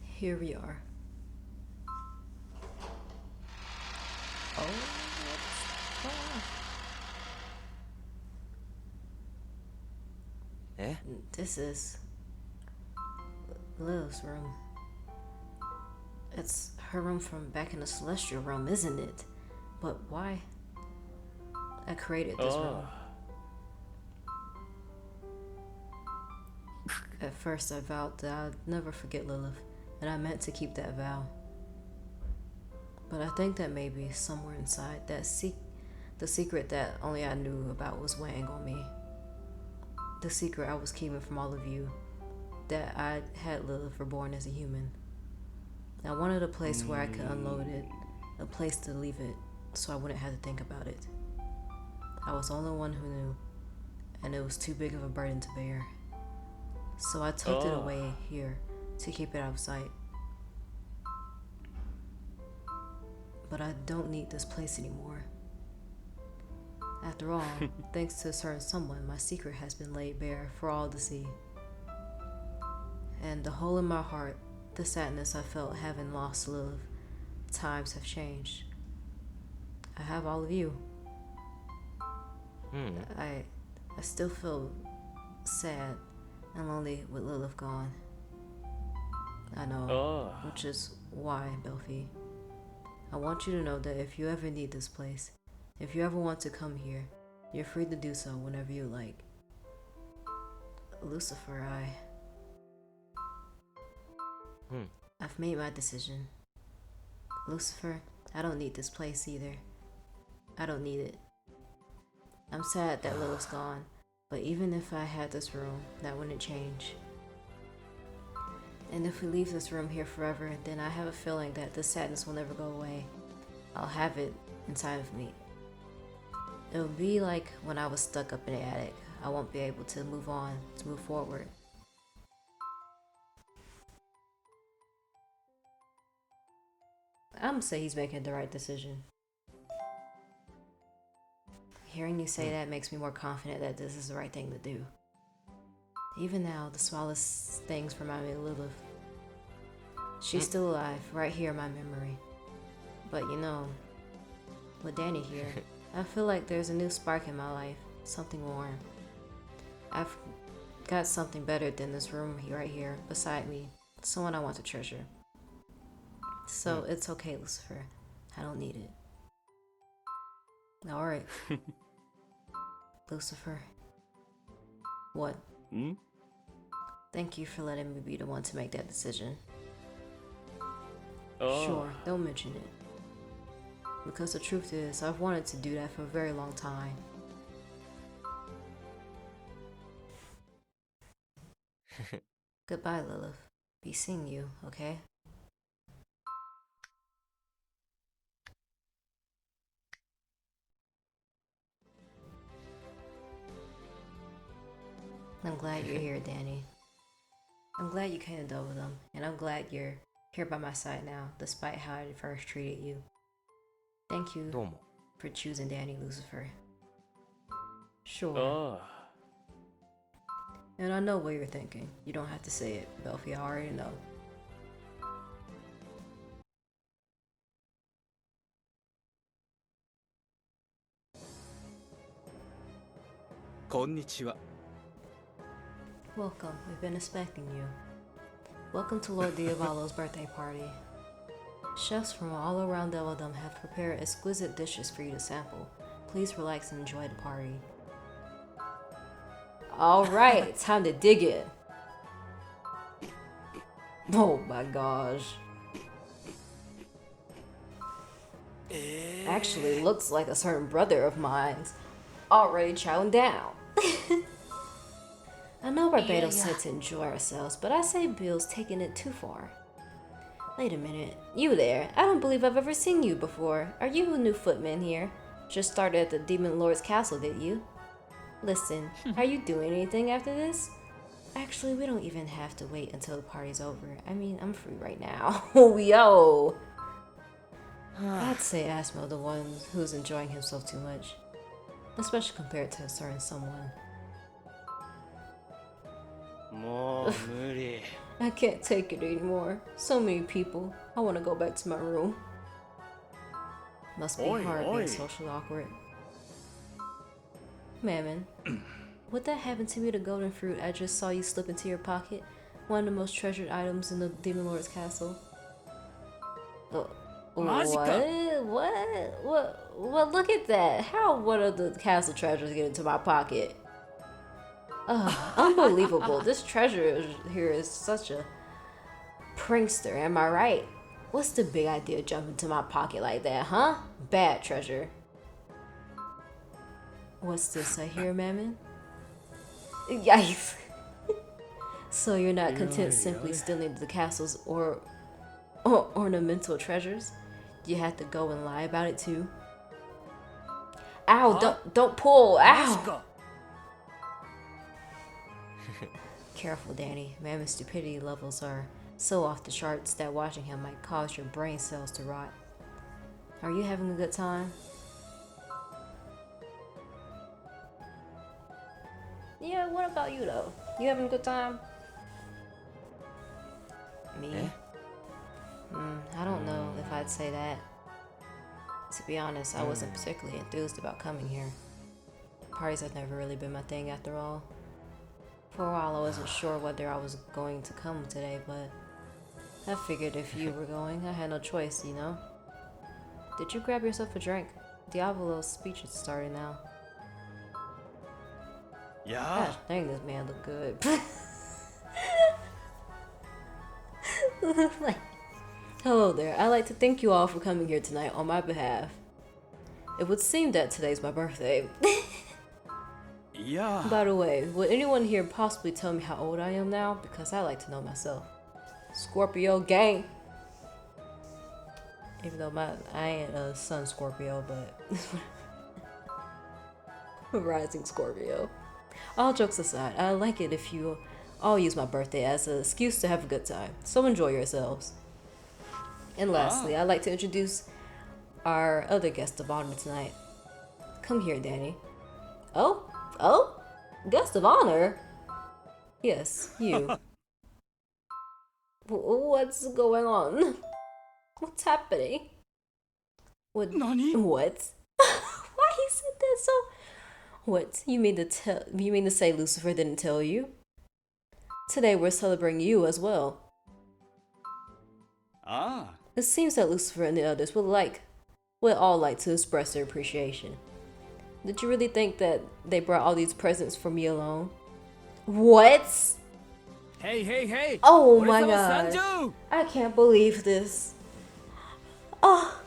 Here we are. Oh, what's that?
Eh?
This is Lil's room. It's her room from back in the celestial realm, isn't it? But why? I created this room. At first I vowed that I'd never forget Lilith, and I meant to keep that vow. But I think that maybe somewhere inside, the secret that only I knew about was weighing on me. The secret I was keeping from all of you, that I had Lilith reborn as a human. I wanted a place where I could unload it, a place to leave it, so I wouldn't have to think about it. I was the only one who knew, and it was too big of a burden to bear. So I tucked it away here to keep it out of sight. But I don't need this place anymore. After all, thanks to a certain someone, my secret has been laid bare for all to see. And the hole in my heart, the sadness I felt having lost Lilith, times have changed. I have all of you. I still feel sad and lonely with Lilith gone. I know, which is why, Belphie. I want you to know that if you ever need this place, if you ever want to come here, you're free to do so whenever you like. Lucifer, I've made my decision. Lucifer, I don't need this place either. I don't need it. I'm sad that Lilith's gone, but even if I had this room, that wouldn't change. And if we leave this room here forever, then I have a feeling that this sadness will never go away. I'll have it inside of me. It'll be like when I was stuck up in the attic. I won't be able to move on, to move forward. I'm gonna say he's making the right decision. Hearing you say that makes me more confident that this is the right thing to do. Even now, the smallest things remind me of Lilith. She's still alive, right here in my memory. But you know, with Danny here, I feel like there's a new spark in my life. Something warm. I've got something better than this room right here beside me. Someone I want to treasure. So it's okay, Lucifer. I don't need it. Alright. Lucifer. What? Thank you for letting me be the one to make that decision. Sure, don't mention it. Because the truth is, I've wanted to do that for a very long time. Goodbye, Lilith. Be seeing you, okay? I'm glad you're here, Danny. I'm glad you came to deal with them, and I'm glad you're here by my side now, despite how I first treated you. Thank you for choosing Danny, Lucifer. Sure. And I know what you're thinking. You don't have to say it, Belphie. I already know.
Konnichiwa.
Welcome. We've been expecting you. Welcome to Lord Diavolo's birthday party. Chefs from all around Devilldom have prepared exquisite dishes for you to sample. Please relax and enjoy the party. Alright, time to dig in. Oh my gosh. Actually looks like a certain brother of mine's already chowing down. I know Barbados said to enjoy ourselves, but I say Bill's taking it too far. Wait a minute. You there? I don't believe I've ever seen you before. Are you a new footman here? Just started at the Demon Lord's castle, did you? Listen, are you doing anything after this? Actually, we don't even have to wait until the party's over. I mean, I'm free right now. Yo! I'd say Asmo the one who's enjoying himself too much. Especially compared to a certain someone. I can't take it anymore. So many people. I want to go back to my room. Must be hard being socially awkward. Mammon, would that happen to me the golden fruit I just saw you slip into your pocket? One of the most treasured items in the Demon Lord's castle. What? Look at that. How one of the castle treasures get into my pocket? Unbelievable. This treasure here is such a prankster, am I right? What's the big idea jumping into my pocket like that, huh? Bad treasure. What's this I hear, Mammon? Yikes. So you're not content simply stealing the castle's or ornamental treasures? You have to go and lie about it too? Ow, don't pull, ow! Careful, Danny. Mammon's stupidity levels are so off the charts that watching him might cause your brain cells to rot. Are you having a good time? Yeah, what about you though? You having a good time? Me? I don't know if I'd say that. To be honest, I wasn't particularly enthused about coming here. Parties have never really been my thing after all. For a while I wasn't sure whether I was going to come today, but I figured if you were going, I had no choice, you know? Did you grab yourself a drink? Diavolo's speech is starting now.
Yeah.
Gosh dang, this man look good. Hello there. I'd like to thank you all for coming here tonight on my behalf. It would seem that today's my birthday.
Yeah.
By the way, would anyone here possibly tell me how old I am now? Because I like to know myself. Scorpio gang. Even though I ain't a sun Scorpio, but rising Scorpio. All jokes aside, I'd like it if you all use my birthday as an excuse to have a good time. So enjoy yourselves. And lastly, I'd like to introduce our other guest of honor tonight. Come here, Danny. Oh? Guest of honor? Yes, you. What's going on? What's happening? What?
Nani?
What? Why he said that so? What? You mean to say Lucifer didn't tell you? Today we're celebrating you as well.
Ah.
It seems that Lucifer and the others would all like to express their appreciation. Did you really think that they brought all these presents for me alone? What?
Hey!
Oh my god. I can't believe this. Oh.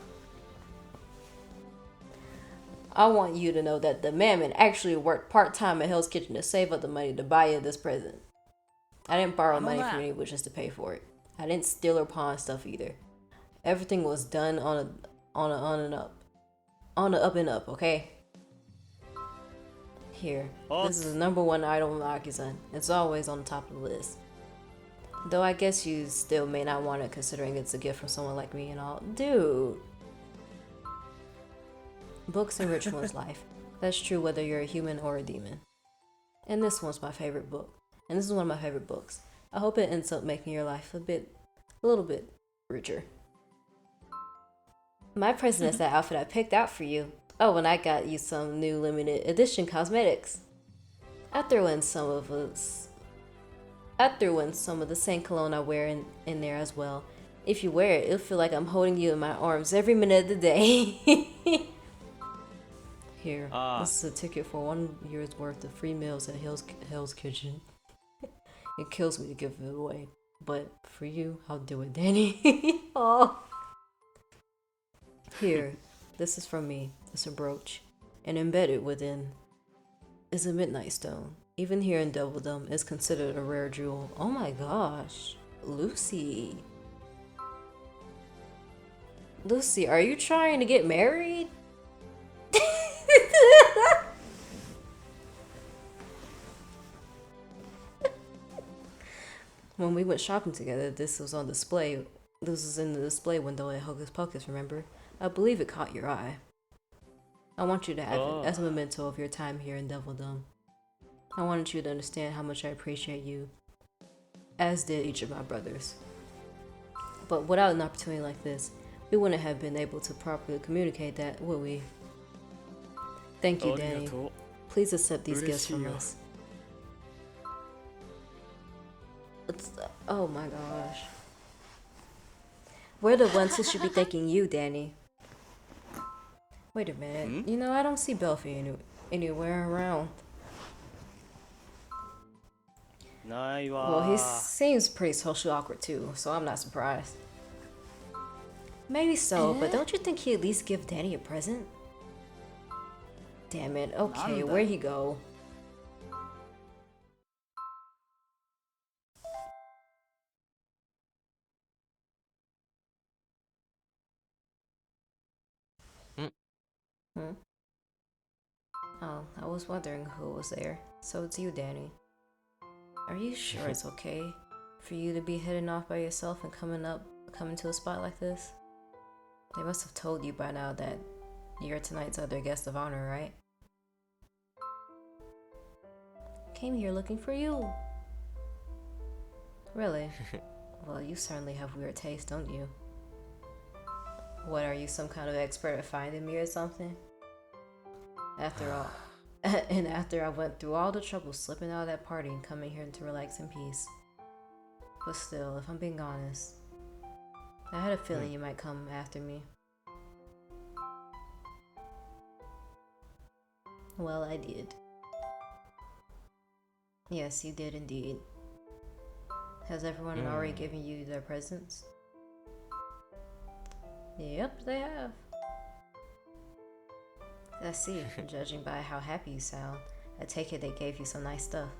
I want you to know that the mammon actually worked part-time at Hell's Kitchen to save up the money to buy you this present. I didn't borrow money from anyone just to pay for it. I didn't steal or pawn stuff either. Everything was done on the up and up, okay? Here, this is the #1 item of Aki-san. It's always on the top of the list. Though I guess you still may not want it considering it's a gift from someone like me and all. Dude. Books enrich one's life. That's true whether you're a human or a demon. And this one's my favorite book. And this is one of my favorite books. I hope it ends up making your life a little bit richer. My present is that outfit I picked out for you. Oh, and I got you some new limited edition cosmetics. I threw in some of the same cologne I wear in there as well. If you wear it, it'll feel like I'm holding you in my arms every minute of the day. Here, this is a ticket for 1 year's worth of free meals at Hell's Kitchen. It kills me to give it away, but for you, I'll do it, Danny. Oh. Here, this is from me. It's a brooch, and embedded within is a midnight stone. Even here in Deviledom, it's considered a rare jewel. Oh my gosh, Lucy, are you trying to get married? When we went shopping together, this was on display. This was in the display window at Hocus Pocus, remember? I believe it caught your eye. I want you to have it as a memento of your time here in Deviledom. I wanted you to understand how much I appreciate you, as did each of my brothers. But without an opportunity like this, we wouldn't have been able to properly communicate that, would we? Thank you, Danny. Please accept these gifts from us. Oh my gosh. We're the ones who should be thanking you, Danny. Wait a minute. You know, I don't see Belphie anywhere around. Well, he seems pretty socially awkward too, so I'm not surprised. Maybe so, but don't you think he'd at least give Danny a present? Damn it. Okay, where'd he go? Oh, I was wondering who was there. So it's you, Danny. Are you sure it's okay for you to be heading off by yourself and coming to a spot like this? They must have told you by now that you're tonight's other guest of honor, right? Came here looking for you. Really? Well, you certainly have weird taste, don't you? What, are you some kind of expert at finding me or something? After all, and after I went through all the trouble slipping out of that party and coming here to relax in peace. But still, if I'm being honest, I had a feeling you might come after me. Well, I did. Yes, you did indeed. Has everyone already given you their presents? Yep, they have. I see, judging by how happy you sound, I take it they gave you some nice stuff.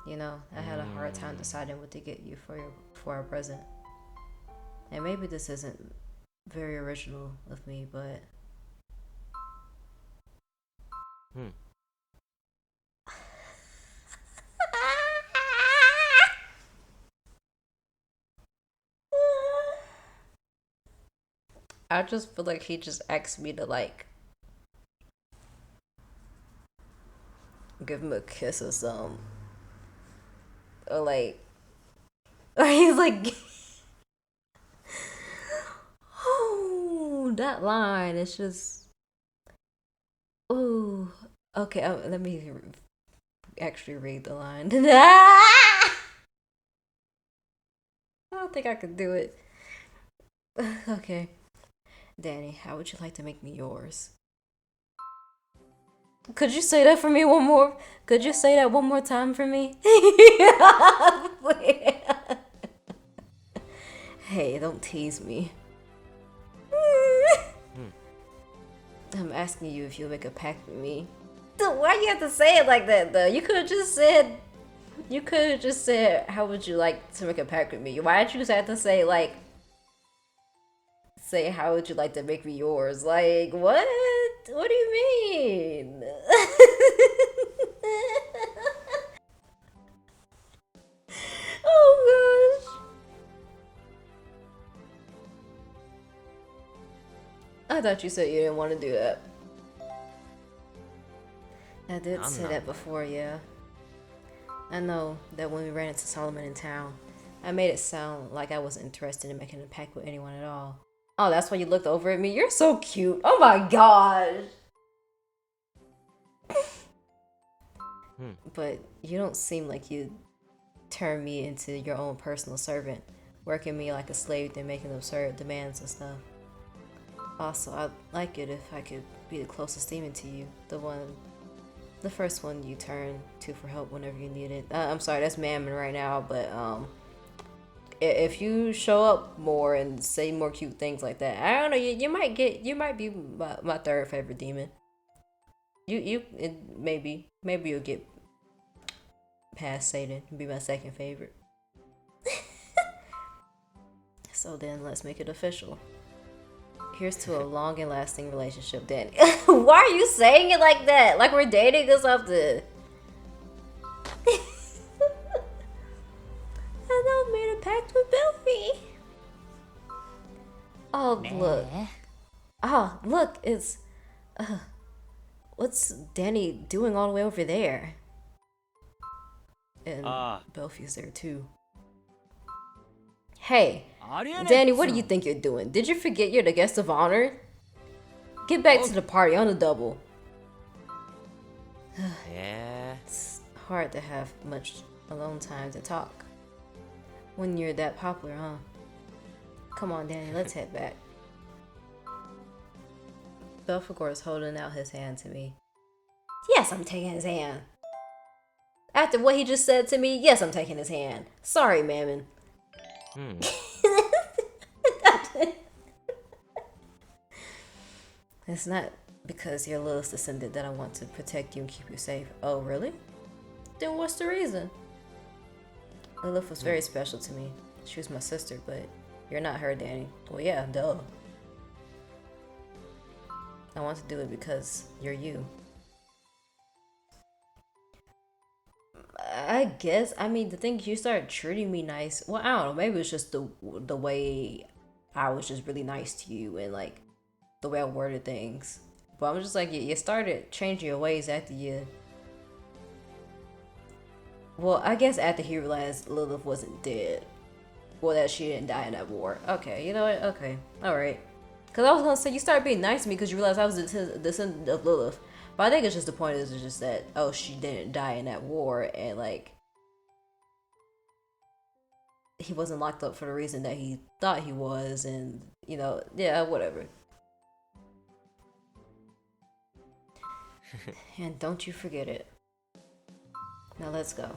You know, I had a hard time deciding what to get you for a present. And maybe this isn't very original of me, but... I just feel like he just asked me to, like, give him a kiss or something. Or, like... He's like, oh, that line. It's just, ooh. Okay, let me actually read the line. I don't think I could do it. Okay. Danny, how would you like to make me yours? Could you say that for me one more? Could you say that one more time for me? Hey, don't tease me. I'm asking you if you'll make a pact with me. Why you have to say it like that, though? You could have just said, how would you like to make a pact with me? Why'd you just have to say, like, how would you like to make me yours? Like, what? What do you mean? Oh, gosh. I thought you said you didn't want to do that. I did say that before, yeah. I know that when we ran into Solomon in town, I made it sound like I wasn't interested in making a pact with anyone at all. Oh, that's why you looked over at me? You're so cute. Oh my gosh. But you don't seem like you turn me into your own personal servant, working me like a slave and making absurd demands and stuff. Also, I'd like it if I could be the closest demon to you. The first one you turn to for help whenever you need it. I'm sorry, that's Mammon right now, but if you show up more and say more cute things like that, I don't know, you might be my third favorite demon. Maybe you'll get past Satan and be my second favorite. So then let's make it official. Here's to a long and lasting relationship, Danny. Why are you saying it like that? Like we're dating or something? I know I made a pact with Belphie. Oh, look. Oh, look, it's... what's Danny doing all the way over there? And Belphie's there too. Hey, Danny, what do you think you're doing? Did you forget you're the guest of honor? Get back to the party on the double.
Yeah.
It's hard to have much alone time to talk when you're that popular, huh? Come on, Danny, let's head back. Belphegor is holding out his hand to me. Yes, I'm taking his hand. After what he just said to me, yes, I'm taking his hand. Sorry, Mammon. It's not because you're Lilith's descendant that I want to protect you and keep you safe. Oh, really? Then what's the reason? Lilith was very special to me. She was my sister, but you're not her, Danny. Well, yeah, duh. I want to do it because you're you. I guess, I mean, the thing is you started treating me nice. Well, I don't know, maybe it's just the way I was just really nice to you and like the way I worded things. But I'm just like, you started changing your ways after you. Well, I guess after he realized Lilith wasn't dead. Well, that she didn't die in that war. Okay, you know what? Okay, alright. Because I was going to say, you started being nice to me because you realized I was the descendant of Lilith. But I think it's just the point is just that, oh, she didn't die in that war, and like, he wasn't locked up for the reason that he thought he was, and, you know, yeah, whatever. And don't you forget it. Now let's go.